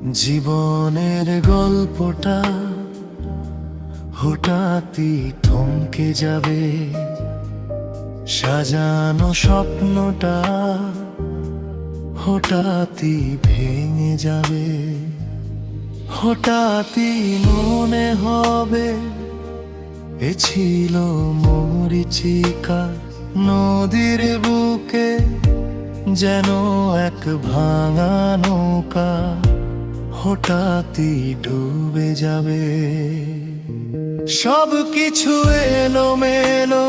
জীবনের গল্পটা হঠাৎই থমকে যাবে, সাজানো স্বপ্নটা হঠাৎই ভেঙে যাবে। হঠাৎই মনে হবে এ ছিল মরীচিকা, নদীর বুকে যেন এক ভাঙা নৌকা হঠাৎই ডুবে যাবে। সব কিছু এলোমেলো,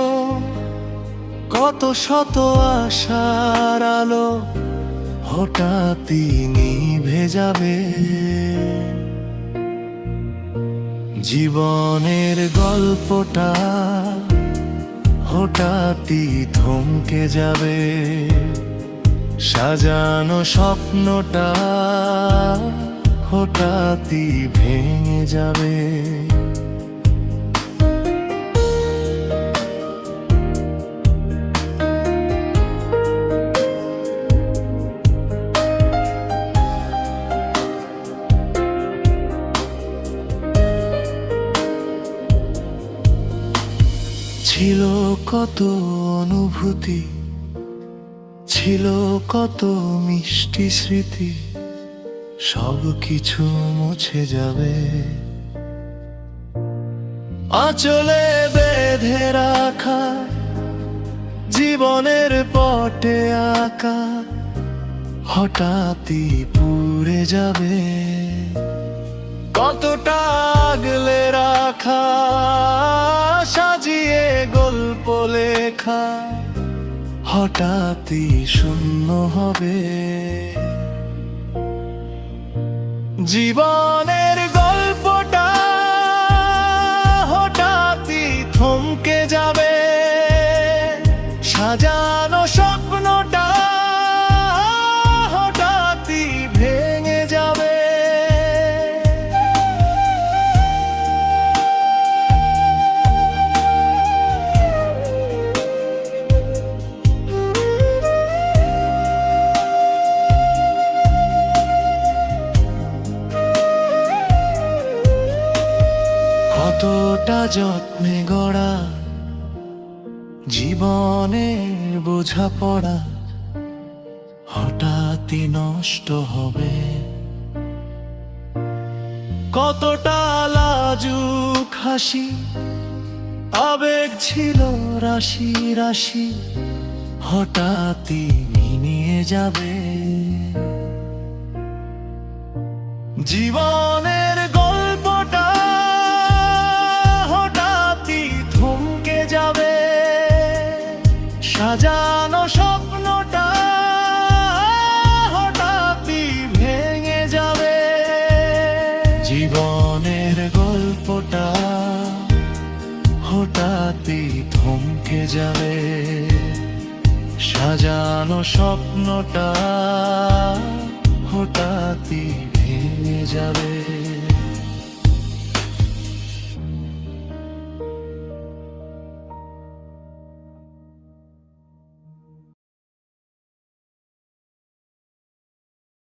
কত শত আশার আলো হঠাৎই নিভে যাবে। জীবনের গল্পটা হঠাৎই থমকে যাবে, সাজানো স্বপ্নটা হঠাৎই ভেঙে যাবে। ছিল কত অনুভূতি, ছিল কত মিষ্টি স্মৃতি, সব কিছু মুছে যাবে। আঁচলে বেঁধে রাখা জীবনের পটে আঁকা হঠাৎই পুড়ে যাবে। কতটা আগলে রাখা সাজিয়ে গল্প লেখা হঠাৎই শূন্য হবে। জীবনের গল্পটা হঠাৎই থমকে যাবে, সাজানো স্বপ্নটা হঠাৎই ভেঙে যাবে। কতটা যত্নে গড়া জীবনের বোঝাপড়া হঠাৎই নষ্ট হবে। কতটা লাজুক হাসি, আবেগ ছিল রাশি রাশি হঠাৎই মিলিয়ে যাবে। জীবনের গল্পটা হঠাৎই থমকে যাবে, সাজানো স্বপ্নটা হঠাৎই ভেঙে যাবে। জীবনের গল্পটা হঠাৎই থমকে যাবে, সাজানো স্বপ্নটা